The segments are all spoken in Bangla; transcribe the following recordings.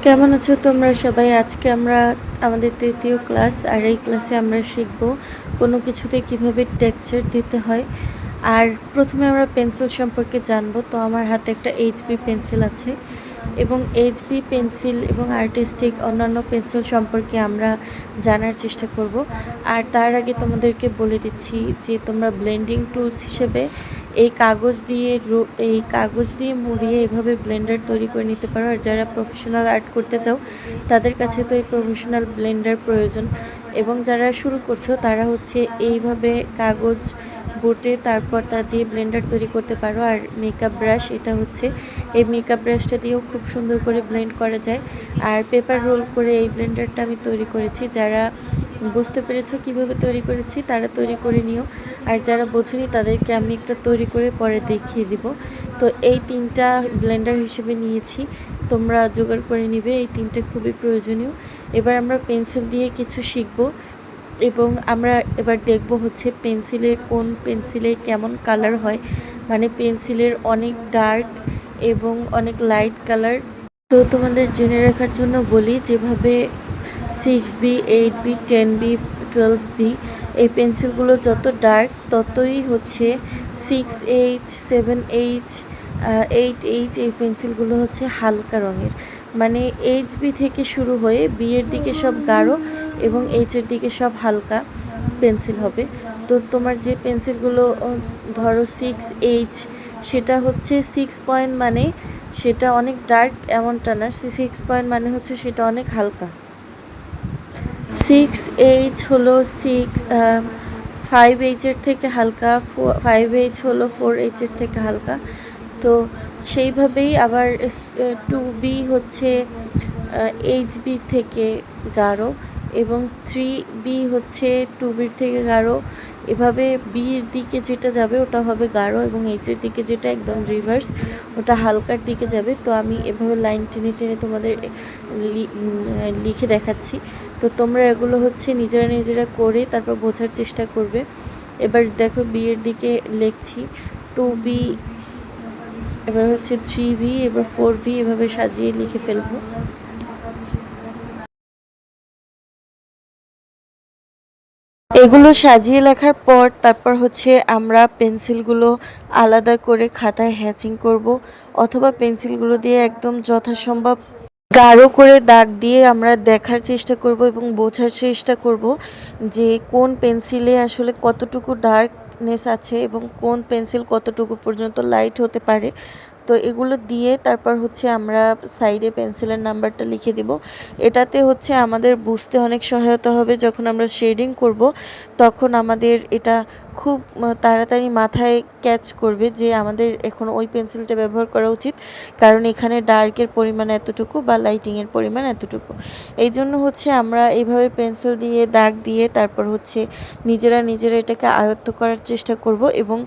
কেমন আছো তোমরা সবাই? আজকে আমরা আমাদের তৃতীয় ক্লাস, আর এই ক্লাসে আমরা শিখব কোনো কিছুতে কিভাবে টেক্সচার দিতে হয়। আর প্রথমে আমরা পেন্সিল সম্পর্কে জানবো। তো আমার হাতে একটা এইচবি পেন্সিল আছে, এবং এইচবি পেন্সিল এবং আর্টিস্টিক অন্যান্য পেন্সিল সম্পর্কে আমরা জানার চেষ্টা করব। আর তার আগে তোমাদেরকে বলে দিচ্ছি যে তোমরা ব্লেন্ডিং টুলস হিসেবে এই কাগজ দিয়ে মুড়িয়ে এভাবে ব্লেন্ডার তৈরি করে নিতে পারো। আর যারা প্রফেশনাল আর্ট করতে চাও তাদের কাছে তো এই প্রফেশনাল ব্লেন্ডার প্রয়োজন, এবং যারা শুরু করছো তারা হচ্ছে এইভাবে কাগজ বটে তারপর তা দিয়ে ব্লেন্ডার তৈরি করতে পারো। আর মেকআপ ব্রাশ, এটা হচ্ছে এই মেকআপ ব্রাশটা দিয়েও খুব সুন্দর করে ব্লেন্ড করা যায়। আর পেপার রোল করে এই ব্লেন্ডারটা আমি তৈরি করেছি। যারা বুঝতে পেরেছো কিভাবে তৈরি করেছি তারা তৈরি করে নিও, আর যারা বোঝেনি তাদেরকে আমি একটা তৈরি করে পরে দেখিয়ে দিব। তো এই তিনটা ব্লেন্ডার হিসেবে নিয়েছি, তোমরা জোগাড় করে নিবে। এই তিনটে খুবই প্রয়োজনীয়। এবার আমরা পেন্সিল দিয়ে কিছু শিখব, এবং আমরা এবার দেখব হচ্ছে কোন পেন্সিলের কেমন কালার হয়, মানে পেন্সিলের অনেক ডার্ক এবং অনেক লাইট কালার। তো তোমাদের জেনে রাখার জন্য বলি, যেভাবে 6B, 8B, 10B, 12B এই পেন্সিলগুলো যত ডার্ক ততই হচ্ছে 6H, 7H, 8H এই পেন্সিলগুলো হচ্ছে হালকা রঙের। মানে HB থেকে শুরু হয়ে বি এর দিকে সব গাঢ় এবং এইচের দিকে সব হালকা পেন্সিল হবে। তো তোমার যে পেন্সিলগুলো ধরো 6H, সেটা হচ্ছে 6 পয়েন্ট, মানে সেটা অনেক ডার্ক এমনটা না। 6 পয়েন্ট মানে হচ্ছে সেটা অনেক হালকা। 6H হলো 5H-এর থেকে হালকা, 5H হলো 4H-এর থেকে হালকা। তো সেইভাবেই আবার 2B হচ্ছে HBর থেকে গাঢ়, এবং 3B হচ্ছে 2Bর থেকে গাঢ়। এভাবে বির দিকে যেটা যাবে ওটা হবে গাঢ়, এবং এইচের দিকে যেটা একদম রিভার্স ওটা হালকার দিকে যাবে। তো আমি এভাবে লাইন টেনে টেনে তোমাদের লিখে দেখাচ্ছি। তো তোমরা এগুলো হচ্ছে নিজেরা করে তারপর বোঝার চেষ্টা করবে। এবার দেখো বিয়ের দিকে লিখছি 2B, এবার হচ্ছে 3B, এবার 4B, এভাবে সাজিয়ে লিখে ফেলবো। এগুলো সাজিয়ে লেখার পর তারপর হচ্ছে আমরা পেন্সিলগুলো আলাদা করে খাতায় হ্যাচিং করব, অথবা পেন্সিলগুলো দিয়ে একদম যথাসম্ভব গাঢ় করে দাগ দিয়ে আমরা দেখার চেষ্টা করব এবং বোঝার চেষ্টা করব যে কোন পেন্সিলে আসলে কতটুকু ডার্কনেস আছে এবং কোন পেন্সিল কতটুকু পর্যন্ত লাইট হতে পারে। তো এগুলো দিয়ে তারপর হচ্ছে আমরা সাইডে পেন্সিলের নাম্বারটা লিখে দিব। এটাতে হচ্ছে আমাদের বুঝতে অনেক সহায়তা হবে। যখন আমরা শেডিং করব তখন আমাদের এটা খুব তাড়াতাড়ি মাথায় ক্যাচ করবে যে আমাদের এখন ওই পেন্সিলটা ব্যবহার করা উচিত, কারণ এখানে ডার্কের পরিমাণ এতটুকু বা লাইটিংয়ের পরিমাণ এতটুকু। এই জন্য হচ্ছে আমরা এইভাবে পেন্সিল দিয়ে দাগ দিয়ে তারপর হচ্ছে নিজেরা এটাকে আয়ত্ত করার চেষ্টা করব, এবং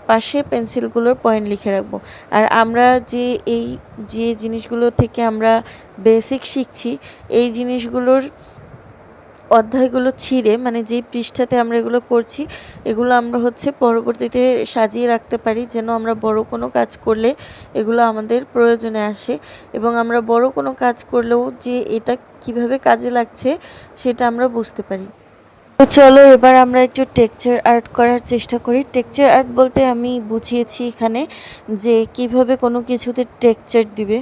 পাশে পেন্সিলগুলোর পয়েন্ট লিখে রাখবো। আর আমরা যে জিনিসগুলো থেকে আমরা বেসিক শিখছি, এই জিনিসগুলোর অধ্যায়গুলো ছিঁড়ে, মানে যেই পৃষ্ঠাতে আমরা এগুলো করছি এগুলো আমরা হচ্ছে পরবর্তীতে সাজিয়ে রাখতে পারি, যেন আমরা বড় কোনো কাজ করলে এগুলো আমাদের প্রয়োজনে আসে, এবং আমরা বড় কোনো কাজ করলেও যে এটা কিভাবে কাজে লাগছে সেটা আমরা বুঝতে পারি। তো চলো এবার আমরা একটু টেক্সচার আর্ট করার চেষ্টা করি। টেক্সচার আর্ট বলতে আমি বুঝিয়েছি এখানে যে কিভাবে কোনো কিছুতে টেক্সচার দিবে।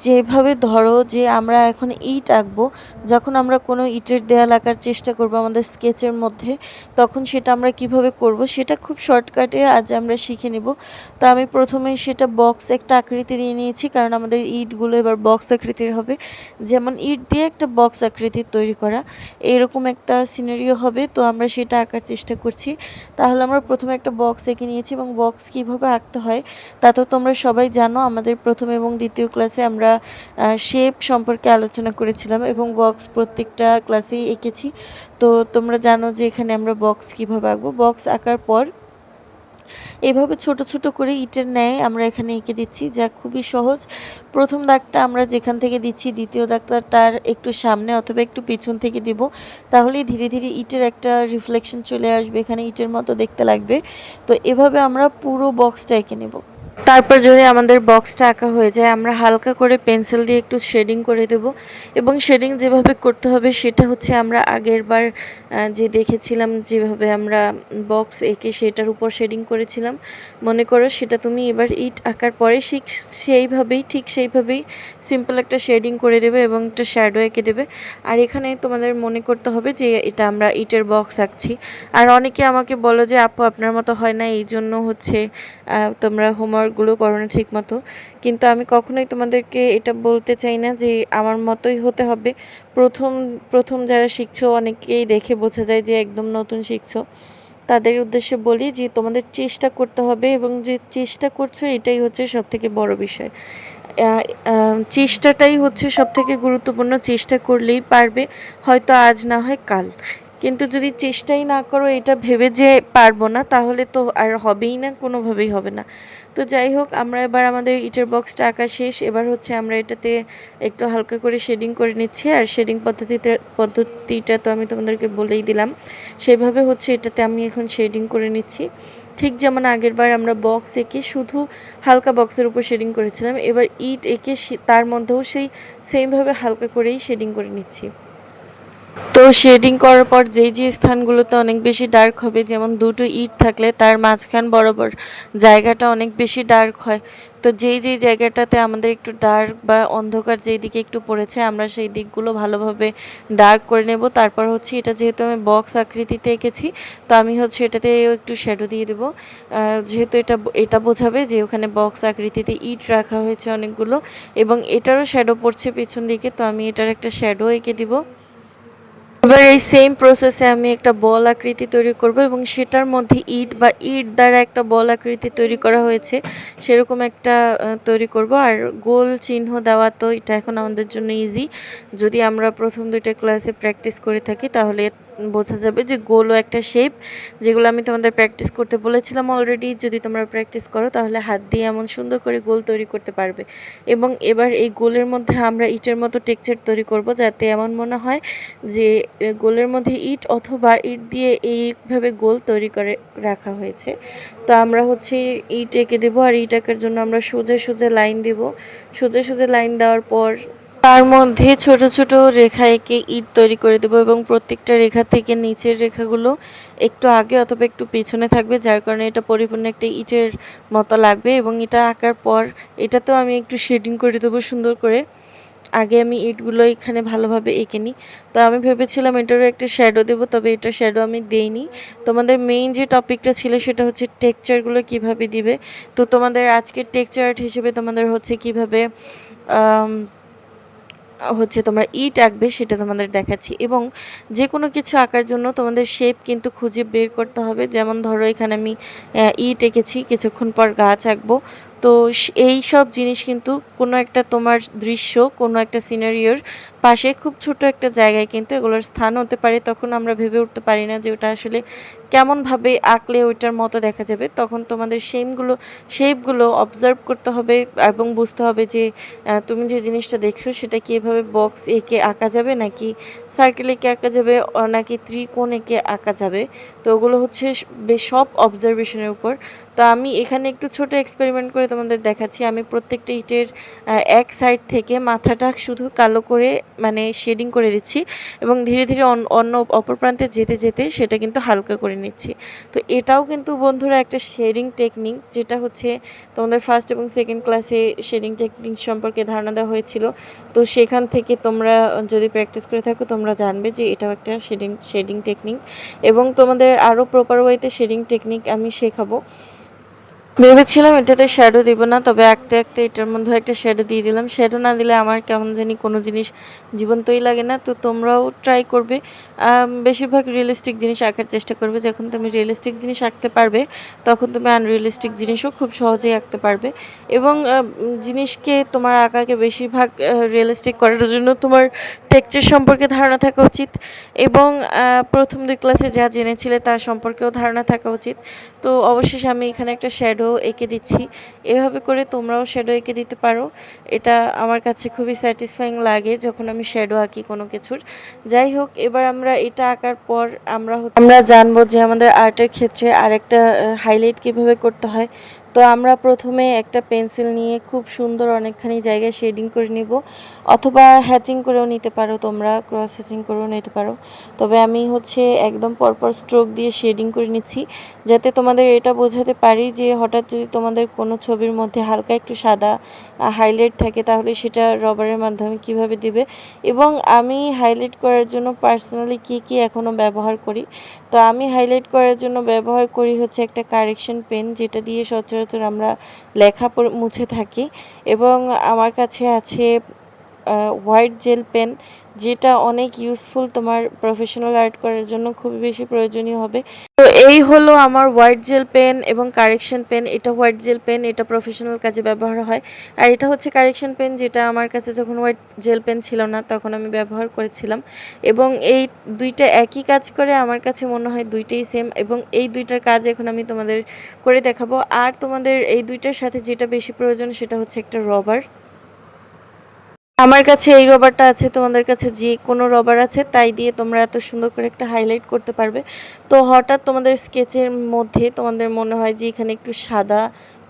যেভাবে ধরো যে আমরা এখন ইট আঁকবো, যখন আমরা কোনো ইটের দেয়াল আঁকার চেষ্টা করব আমাদের স্কেচের মধ্যে, তখন সেটা আমরা কিভাবে করব সেটা খুব শর্টকাটে আজ আমরা শিখে নেব। তো আমি প্রথমেই সেটা বক্স একটা আকৃতি দিয়ে নিয়েছি, কারণ আমাদের ইটগুলো এবার বক্স আকৃতির হবে। যেমন ইট দিয়ে একটা বক্স আকৃতি তৈরি করা, এরকম একটা সিনারিও হবে। তো আমরা সেটা আঁকার চেষ্টা করছি। তাহলে আমরা প্রথমে একটা বক্স এঁকে নিয়েছি, এবং বক্স কিভাবে আঁকতে হয় তা তো তোমরা সবাই জানো। আমাদের প্রথম এবং দ্বিতীয় ক্লাসে আমরা শেপ সম্পর্কে আলোচনা করেছিলাম, এবং বক্স প্রত্যেকটা ক্লাসেই এঁকেছি। তো তোমরা জানো যে এখানে আমরা বক্স কিভাবে আঁকবো। বক্স আঁকার পর এভাবে ছোট ছোট করে ইটের ন্যায় আমরা এখানে এঁকে দিচ্ছি, যা খুবই সহজ। প্রথম দাগটা আমরা যেখান থেকে দিচ্ছি দ্বিতীয় দাগটা তার একটু সামনে অথবা একটু পিছন থেকে দিব, তাহলেই ধীরে ধীরে ইটের একটা রিফ্লেকশন চলে আসবে, এখানে ইটের মতো দেখতে লাগবে। তো এভাবে আমরা পুরো বক্সটা এঁকে নেব। তারপর যদি আমাদের বক্সটা আঁকা হয়ে যায় আমরা হালকা করে পেন্সিল দিয়ে একটু শেডিং করে দেব এবং শেডিং যেভাবে করতে হবে সেটা হচ্ছে আমরা আগের বার যে দেখেছিলাম যেভাবে আমরা বক্স এঁকে সেটার উপর শেডিং করেছিলাম মনে করো সেটা তুমি এবার ইট আঁকার পরে ঠিক সেইভাবেই সিম্পল একটা শেডিং করে দেবে এবং একটা শ্যাডো এঁকে দেবে। আর এখানে তোমাদের মনে করতে হবে যে এটা আমরা ইটের বক্স আঁকছি। আর অনেকে আমাকে বলো যে আপু আপনার মতো হয় না, এই জন্য হচ্ছে তোমরা হোমওয়ার্কগুলো করো না ঠিক মতো, কিন্তু আমি কখনোই তোমাদেরকে এটা বলতে চাই না যে আমার মতোই হতে হবে। প্রথম প্রথম যারা শিখছো অনেকেই দেখে বোঝা যায় যে একদম নতুন শিখছো, তাদের উদ্দেশ্যে বলি যে তোমাদের চেষ্টা করতে হবে এবং যে চেষ্টা করছো এটাই হচ্ছে সবথেকে বড় বিষয়। চেষ্টাটাই হচ্ছে সবথেকে গুরুত্বপূর্ণ। চেষ্টা করলেই পারবে, হয়তো আজ না হয় কাল। কিন্তু যদি চেষ্টাই না করো এটা ভেবে যে পারবো না, তাহলে তো আর হবেই না, কোনোভাবেই হবে না। তো যাই হোক, আমরা এবার আমাদের ইটের বক্সটা আঁকা শেষ। এবার হচ্ছে আমরা এটাতে একটু হালকা করে শেডিং করে নিচ্ছি। আর শেডিং পদ্ধতিটা তো আমি তোমাদেরকে বলেই দিলাম, সেভাবে হচ্ছে এটাতে আমি এখন শেডিং করে নিচ্ছি। ঠিক যেমন আগের বার আমরা বক্স এঁকে শুধু হালকা বক্সের উপর শেডিং করেছিলাম, এবার ইট এঁকে তার মধ্যেও সেই সেমভাবে হালকা করেই শেডিং করে নিচ্ছি। তো শেডিং করার পর যে স্থানগুলোতে অনেক বেশি ডার্ক হবে, যেমন দুটো ইট থাকলে তার মাঝখান বরাবর জায়গাটা অনেক বেশি ডার্ক হয়। তো যেই জায়গাটাতে আমাদের একটু ডার্ক বা অন্ধকার যেই দিকে একটু পড়েছে আমরা সেই দিকগুলো ভালোভাবে ডার্ক করে নেব। তারপর হচ্ছে এটা যেহেতু আমি বক্স আকৃতিতে এঁকেছি, তো আমি হচ্ছে এটাতেও একটু শ্যাডো দিয়ে দেবো, যেহেতু এটা বোঝাবে যে ওখানে বক্স আকৃতিতে ইট রাখা হয়েছে অনেকগুলো, এবং এটারও শ্যাডো পড়ছে পিছন দিকে, তো আমি এটার একটা শ্যাডো এঁকে দিব। এবার এই সেম প্রসেসে আমি একটা বল আকৃতি তৈরি করব এবং সেটার মধ্যে ইট দ্বারা একটা বল আকৃতি তৈরি করা হয়েছে সেরকম একটা তৈরি করব। আর গোল চিহ্ন দেওয়া তো এটা এখন আমাদের জন্য ইজি, যদি আমরা প্রথম দুইটা ক্লাসে প্র্যাকটিস করে থাকি তাহলে বোঝা যাবে যে গোলও একটা শেপ, যেগুলো আমি তোমাদের প্র্যাকটিস করতে বলেছিলাম অলরেডি। যদি তোমরা প্র্যাকটিস করো তাহলে হাত দিয়ে এমন সুন্দর করে গোল তৈরি করতে পারবে। এবং এবার এই গোলের মধ্যে আমরা ইটের মতো টেক্সচার তৈরি করব, যাতে এমন মনে হয় যে গোলের মধ্যে ইট অথবা ইট দিয়ে এইভাবে গোল তৈরি করে রাখা হয়েছে। তো আমরা হচ্ছে ইট এঁকে দেবো, আর ইট আঁকার জন্য আমরা সোজা লাইন দেব। সোজা লাইন দেওয়ার পর তার মধ্যে ছোট রেখা এঁকে ইট তৈরি করে দেবো এবং প্রত্যেকটা রেখা থেকে নিচের রেখাগুলো একটু আগে অথবা একটু পিছনে থাকবে, যার কারণে এটা পরিপূর্ণ একটা ইটের মতো লাগবে। এবং এটা আঁকার পর এটাতেও আমি একটু শেডিং করে দেবো সুন্দর করে। আগে আমি ইটগুলো এখানে ভালোভাবে এঁকে নিই। তো আমি ভেবেছিলাম এটারও একটা শ্যাডো দেবো, তবে এটা শ্যাডো আমি দেইনি। তোমাদের মেইন যে টপিকটা ছিল সেটা হচ্ছে টেক্সচারগুলো কিভাবে দিবে। তো তোমাদের আজকের টেক্সচার আর্ট হিসেবে তোমাদের হচ্ছে কিভাবে হচ্ছে তোমরা ইট আঁকবে সেটা তোমাদের দেখাচ্ছি। এবং যে কোনো কিছু আঁকার জন্য তোমাদের শেপ কিন্তু খুঁজে বের করতে হবে। যেমন ধরো এখানে আমি ইট এঁকেছি, কিছুক্ষণ পর গাছ আঁকবো। তো এই সব জিনিস কিন্তু কোনো একটা তোমার দৃশ্য, কোনো একটা সিনারিওর পাশে খুব ছোট একটা জায়গায় কিন্তু এগুলোর স্থান হতে পারে। তখন আমরা ভেবে উঠতে পারি না যে ওটা আসলে কেমনভাবে আঁকলে ওইটার মতো দেখা যাবে। তখন তোমাদের শেপগুলো অবজার্ভ করতে হবে এবং বুঝতে হবে যে তুমি যে জিনিসটা দেখছো সেটা কি এভাবে বক্স এঁকে আঁকা যাবে, নাকি সার্কেল এঁকে আঁকা যাবে, নাকি ত্রিকোণ এঁকে আঁকা যাবে। তো ওগুলো হচ্ছে সব অবজারভেশনের উপর। তো আমি এখানে একটু ছোট এক্সপেরিমেন্ট করে তোমাদের দেখাচ্ছি। আমি প্রত্যেকটা ইটের এক সাইড থেকে মাথাটা শুধু কালো করে মানে শেডিং করে দিচ্ছি এবং ধীরে অন্য অপর প্রান্তে যেতে সেটা কিন্তু হালকা করে নিচ্ছি। তো এটাও কিন্তু বন্ধুরা একটা শেডিং টেকনিক, যেটা হচ্ছে তোমাদের ফার্স্ট এবং সেকেন্ড ক্লাসে শেডিং টেকনিক সম্পর্কে ধারণা দেওয়া হয়েছিল। তো সেখান থেকে তোমরা যদি প্র্যাকটিস করে থাকো তোমরা জানবে যে এটাও একটা শেডিং টেকনিক, এবং তোমাদের আরও প্রপার ওয়েতে শেডিং টেকনিক আমি শেখাবো। ভেবেছিলাম এটাতে শ্যাডো দিব না, তবে আঁকতে এটার মধ্যে একটা শ্যাডো দিয়ে দিলাম। শ্যাডো না দিলে আমার কেমন জানি কোনো জিনিস জীবন্তই লাগে না। তো তোমরাও ট্রাই করবে, বেশিরভাগ রিয়েলিস্টিক জিনিস আঁকার চেষ্টা করবে। যখন তুমি রিয়েলিস্টিক জিনিস আঁকতে পারবে তখন তুমি আনরিয়েলিস্টিক জিনিসও খুব সহজেই আঁকতে পারবে। এবং জিনিসকে তোমার আঁকাকে বেশিরভাগ রিয়েলিস্টিক করার জন্য তোমার টেক্সচার সম্পর্কে ধারণা থাকা উচিত, এবং প্রথম 2 ক্লাসে যা জেনেছিলে তার সম্পর্কেও ধারণা থাকা উচিত। তো অবশেষে আমি এখানে একটা শ্যাডো এঁকে দিচ্ছি। এভাবে করে তোমরাও শ্যাডো এঁকে দিতে পারো। এটা আমার কাছে খুবই স্যাটিসফাইং লাগে যখন আমি শ্যাডো আঁকি কোনো কিছুর। যাই হোক, এবার আমরা এটা আঁকার পর আমরা জানবো যে আমাদের আর্টের ক্ষেত্রে আরেকটা হাইলাইট কীভাবে করতে হয়। তো আমরা প্রথমে একটা পেন্সিল নিয়ে খুব সুন্দর অনেকখানি জায়গায় শেডিং করে নিব, অথবা হ্যাচিং করেও নিতে পারো, তোমরা ক্রস হ্যাচিং করেও নিতে পারো। তবে আমি হচ্ছে একদম পরপর স্ট্রোক দিয়ে শেডিং করে নিচ্ছি, যাতে তোমাদের এটা বোঝাতে পারি যে হঠাৎ যদি তোমাদের কোনো ছবির মধ্যে হালকা একটু সাদা হাইলাইট থাকে তাহলে সেটা রবারের মাধ্যমে কিভাবে দিবে। এবং আমি হাইলাইট করার জন্য পার্সোনালি কি এখনও ব্যবহার করি, তো আমি হাইলাইট করার জন্য ব্যবহার করি হচ্ছে একটা কারেকশন পেন, যেটা দিয়ে সচরাচর আমরা লেখা মুছে থাকি। এবং আমার কাছে আছে হোয়াইট জেল পেন, যেটা অনেক ইউজফুল, তোমার প্রফেশনাল আর্ট করার জন্য খুবই বেশি প্রয়োজনীয় হবে। তো এই হলো আমার হোয়াইট জেল পেন এবং কারেকশন পেন। এটা হোয়াইট জেল পেন, এটা প্রফেশনাল কাজে ব্যবহার হয়। আর এটা হচ্ছে কারেকশন পেন, যেটা আমার কাছে যখন হোয়াইট জেল পেন ছিল না তখন আমি ব্যবহার করেছিলাম। এবং এই দুইটা একই কাজ করে, আমার কাছে মনে হয় দুইটাই সেম। এবং এই দুইটার কাজ এখন আমি তোমাদের করে দেখাবো। আর তোমাদের এই দুইটার সাথে যেটা বেশি প্রয়োজন সেটা হচ্ছে একটা রবার। আমার কাছে এই রবারটা আছে, তোমাদের কাছে যে কোনো রবার আছে তাই দিয়ে তোমরা এত সুন্দর করে একটা হাইলাইট করতে পারবে। তো হঠাৎ তোমাদের স্কেচের মধ্যে তোমাদের মনে হয় যে এখানে একটু সাদা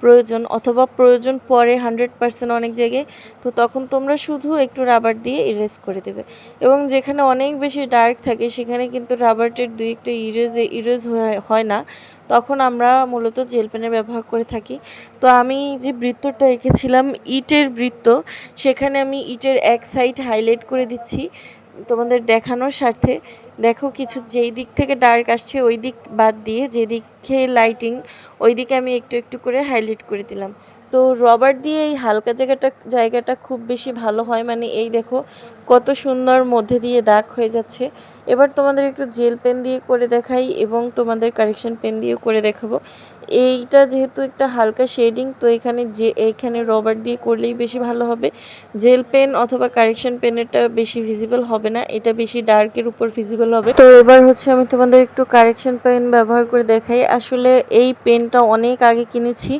প্রয়োজন, অথবা প্রয়োজন পড়ে 100% অনেক জায়গায়, তো তখন তোমরা শুধু একটু রাবার দিয়ে ইরেজ করে দেবে। এবং যেখানে অনেক বেশি ডার্ক থাকে সেখানে কিন্তু রাবারের দুই একটা ইরেজ হয় না, তখন আমরা মূলত জেল পেনের ব্যবহার করে থাকি। তো আমি যে বৃত্তটা এঁকেছিলাম ইটের বৃত্ত, সেখানে আমি ইটের এক সাইড হাইলাইট করে দিচ্ছি তোমাদের দেখানোর স্বার্থে। দেখো কিছু যেই দিক থেকে ডার্ক আসছে ওই দিক বাদ দিয়ে যেদিকে লাইটিং ওই দিকে আমি একটু একটু করে হাইলাইট করে দিলাম। তো রবার দিয়ে এই হালকা জায়গাটা খুব বেশি ভালো হয়, মানে এই দেখো কত সুন্দর মধ্যে দিয়ে দাগ হয়ে যাচ্ছে। এবার তোমাদের একটু জেল পেন দিয়ে করে দেখাই এবং তোমাদের কারেকশন পেন দিয়েও করে দেখাবো। এইটা যেহেতু একটা হালকা শেডিং, তো এইখানে রবার দিয়ে করলেই বেশি ভালো হবে। জেল পেন অথবা কারেকশন পেনেরটা বেশি ভিজিবল হবে না, এটা বেশি ডার্কের উপর ভিজিবল হবে। তো এবার হচ্ছে আমি তোমাদের একটু কারেকশন পেন ব্যবহার করে দেখাই। আসলে এই পেনটা অনেক আগে কিনেছি,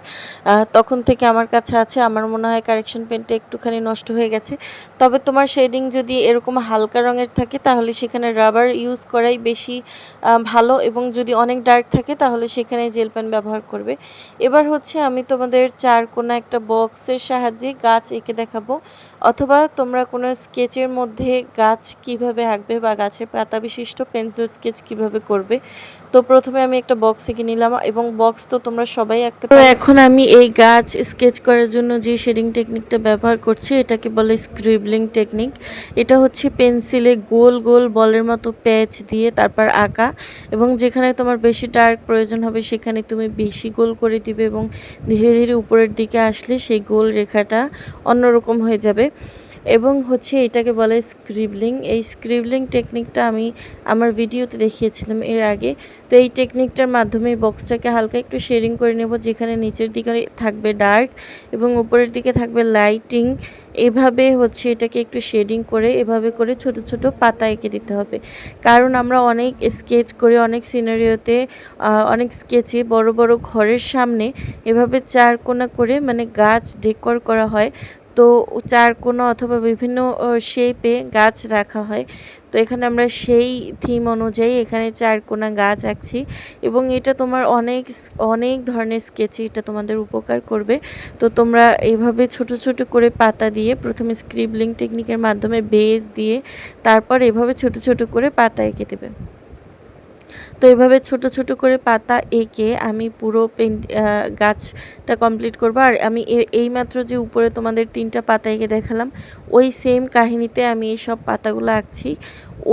তখন থেকে আমার কাছে আছে। আমার মনে হয় কারেকশন পেনটা একটুখানি নষ্ট হয়ে গেছে। তবে তোমার শেডিং যদি এরকম হালকা রঙের থাকে তাহলে সেখানে রাবার ইউজ করাই বেশি ভালো, এবং যদি অনেক ডার্ক থাকে তাহলে সেখানে জেল পেন ব্যবহার করবে। এবার হচ্ছে আমি তোমাদের চারকোনা একটা বক্সের সাহায্যে গাছ এঁকে দেখাবো, অথবা তোমরা কোনো স্কেচের মধ্যে গাছ কিভাবে আঁকবে বা গাছের পাতা বিশিষ্ট পেন্সিল স্কেচ কিভাবে করবে। তো প্রথমে আমি একটা বক্স এঁকে নিলাম, এবং বক্স তো তোমরা সবাই আঁকতে পারো। এখন আমি এই গাছ স্কেচ করার জন্য যে শেডিং টেকনিকটা ব্যবহার করছি এটাকে বলে স্ক্রিবলিং টেকনিক। এটা হচ্ছে পেন্সিলে গোল গোল বলের মতো প্যাচ দিয়ে তারপর আঁকা, এবং যেখানে তোমার বেশি ডার্ক প্রয়োজন হবে সেখানে তুমি বেশি গোল করে দিবে, এবং ধীরে ধীরে উপরের দিকে আসলে সেই গোল রেখাটা অন্যরকম হয়ে যাবে। এবং হচ্ছে এটাকে বলে স্ক্রিবলিং। এই স্ক্রিবলিং টেকনিকটা আমি আমার ভিডিওতে দেখিয়েছিলাম এর আগে। তো এই টেকনিকটার মাধ্যমে বক্সটাকে হালকা একটু শেডিং করে নেব, যেখানে নিচের দিকে থাকবে ডার্ক এবং উপরের দিকে থাকবে লাইটিং। এভাবে হচ্ছে এটাকে একটু শেডিং করে এভাবে করে ছোট ছোট পাতা এঁকে দিতে হবে। কারণ আমরা অনেক স্কেচ করি, অনেক সিনারিওতে অনেক স্কেচে বড় বড় ঘরের সামনে এভাবে চার কোণা করে মানে গাছ ডেকোর করা হয়। তো চার কোণা অথবা বিভিন্ন শেপে গাছ রাখা হয়। তো এখানে আমরা সেই থিম অনুযায়ী এখানে চার কোণা গাছ আঁকছি, এবং এটা তোমার অনেক অনেক ধরনের স্কেচে এটা তোমাদের উপকার করবে। তো তোমরা এইভাবে ছোট ছোট করে পাতা দিয়ে প্রথমে স্ক্রিবলিং টেকনিকের মাধ্যমে বেস দিয়ে তারপর এভাবে ছোট ছোট করে পাতা এঁকে দেবে। তো এভাবে ছোট ছোট করে পাতা এঁকে আমি পুরো গাছটা কমপ্লিট করব। আর আমি এইমাত্র যে উপরে তোমাদের 3টা পাতা এঁকে দেখালাম ওই সেম কাহিনীতে আমি এই সব পাতাগুলো আঁকছি,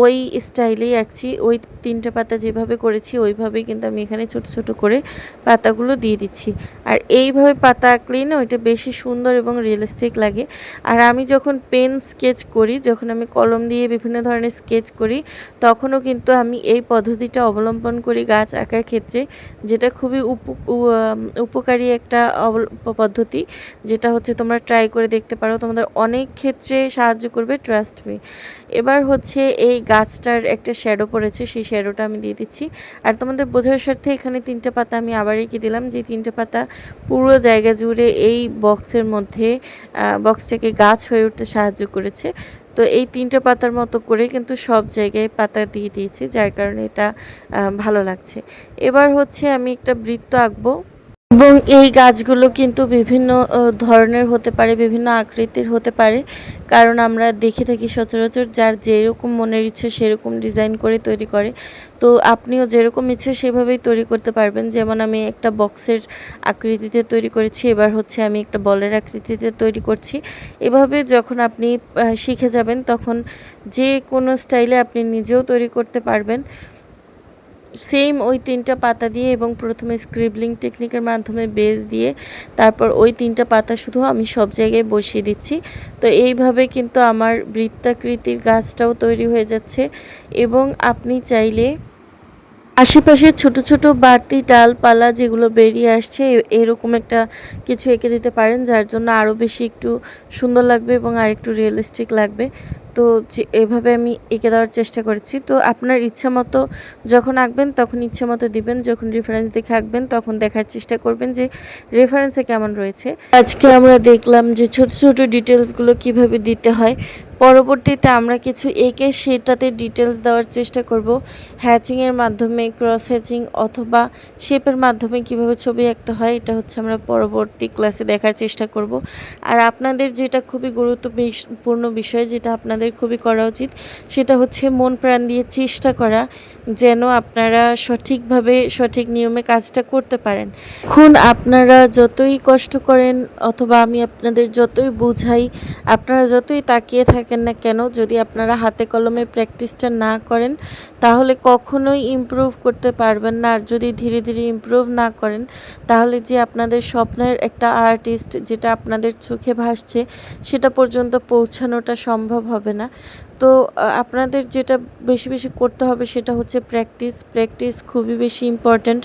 ওই স্টাইলেই আঁকছি। ওই 3টে পাতা যেভাবে করেছি ওইভাবেই কিন্তু আমি এখানে ছোট ছোট করে পাতাগুলো দিয়ে দিচ্ছি। আর এইভাবে পাতা আঁকলেই না ওইটা বেশি সুন্দর এবং রিয়েলিস্টিক লাগে। আর আমি যখন পেন স্কেচ করি, যখন আমি কলম দিয়ে বিভিন্ন ধরনের স্কেচ করি, তখনও কিন্তু আমি এই পদ্ধতিটা অবলম্বন করি গাছ আঁকার ক্ষেত্রে, যেটা খুবই উপকারী একটা পদ্ধতি, যেটা হচ্ছে তোমরা ট্রাই করে দেখতে পারো, তোমাদের অনেক ক্ষেত্রে সাহায্য করবে, ট্রাস্ট মি। এবার হচ্ছে এই গাছটার একটা শ্যাডো পড়েছে, সেই শ্যাডোটা আমি দিয়ে দিচ্ছি। আর তোমাদের বোঝার স্বার্থে এখানে 3টে পাতা আমি আবার এঁকে দিলাম, যে 3টে পাতা পুরো জায়গা জুড়ে এই বক্সের মধ্যে বক্সটাকে গাছ হয়ে উঠতে সাহায্য করেছে। তো এই 3টে পাতার মতো করে কিন্তু সব জায়গায় পাতা দিয়ে দিয়েছি, যার কারণে এটা ভালো লাগছে। এবার হচ্ছে আমি একটা বৃত্ত আঁকবো। এবং এই গাছগুলো কিন্তু বিভিন্ন ধরনের হতে পারে, বিভিন্ন আকৃতির হতে পারে। কারণ আমরা দেখে থাকি সচরাচর যার যেরকম মনের ইচ্ছে সেরকম ডিজাইন করে তৈরি করে। তো আপনিও যেরকম ইচ্ছে সেভাবেই তৈরি করতে পারবেন। যেমন আমি একটা বক্সের আকৃতিতে তৈরি করেছি। এবার হচ্ছে আমি একটা বলের আকৃতিতে তৈরি করছি। এভাবে যখন আপনি শিখে যাবেন তখন যেকোনো স্টাইলে আপনি নিজেও তৈরি করতে পারবেন। সেম ওই ৩ টা পাতা দিয়ে এবং প্রথমে স্ক্রিবলিং টেকনিকের মাধ্যমে বেজ দিয়ে তারপর ওই ৩ টা পাতা শুধু আমি সব জায়গায় বসিয়ে দিচ্ছি। তো এইভাবে কিন্তু আমার বৃত্তাকৃতির গাছটাও তৈরি হয়ে যাচ্ছে এবং আপনি চাইলে আশেপাশে ছোট, ছোট বাড়তি ডালপালা যেগুলো বেরিয়ে আসছে এরকম একটা কিছু এঁকে দিতে পারেন যার জন্য আরও বেশি একটু সুন্দর লাগবে এবং আরেকটু রিয়েলিস্টিক লাগবে। তো যে এভাবে আমি এঁকে দেওয়ার চেষ্টা করেছি। তো আপনার ইচ্ছামতো যখন আঁকবেন তখন ইচ্ছামতো দিবেন। যখন রেফারেন্স দেখে আঁকবেন তখন দেখার চেষ্টা করবেন যে রেফারেন্সে কেমন রয়েছে। আজকে আমরা দেখলাম যে ছোট, ছোট ডিটেইলসগুলো কিভাবে দিতে হয়। পরবর্তীতে আমরা কিছু এঁকে সেটাতে ডিটেইলস দেওয়ার চেষ্টা করব। হ্যাচিংয়ের মাধ্যমে, ক্রস হ্যাচিং অথবা শেপের মাধ্যমে কিভাবে ছবি আঁকতে হয় এটা হচ্ছে আমরা পরবর্তী ক্লাসে দেখার চেষ্টা করব। আর আপনাদের যেটা খুবই গুরুত্বপূর্ণ বিষয় যেটা আপনাদের খুবই করা উচিত সেটা হচ্ছে মন প্রাণ দিয়ে চেষ্টা করা যেন আপনারা সঠিকভাবে সঠিক নিয়মে কাজটা করতে পারেন। এখন আপনারা যতই কষ্ট করেন অথবা আমি আপনাদের যতই বুঝাই, আপনারা যতই তাকিয়ে থাকেন না কেন যদি আপনারা হাতে কলমে প্র্যাকটিসটা না করেন তাহলে কখনোই ইমপ্রুভ করতে পারবেন না। আর যদি ধীরে ধীরে ইমপ্রুভ না করেন তাহলে যে আপনাদের স্বপ্নের একটা আর্টিস্ট যেটা আপনাদের চোখে ভাসছে সেটা পর্যন্ত পৌঁছানোটা সম্ভব হবে না। তো আপনাদের যেটা বেশি বেশি করতে হবে সেটা হচ্ছে প্র্যাকটিস। প্র্যাকটিস খুবই বেশি ইম্পর্ট্যান্ট।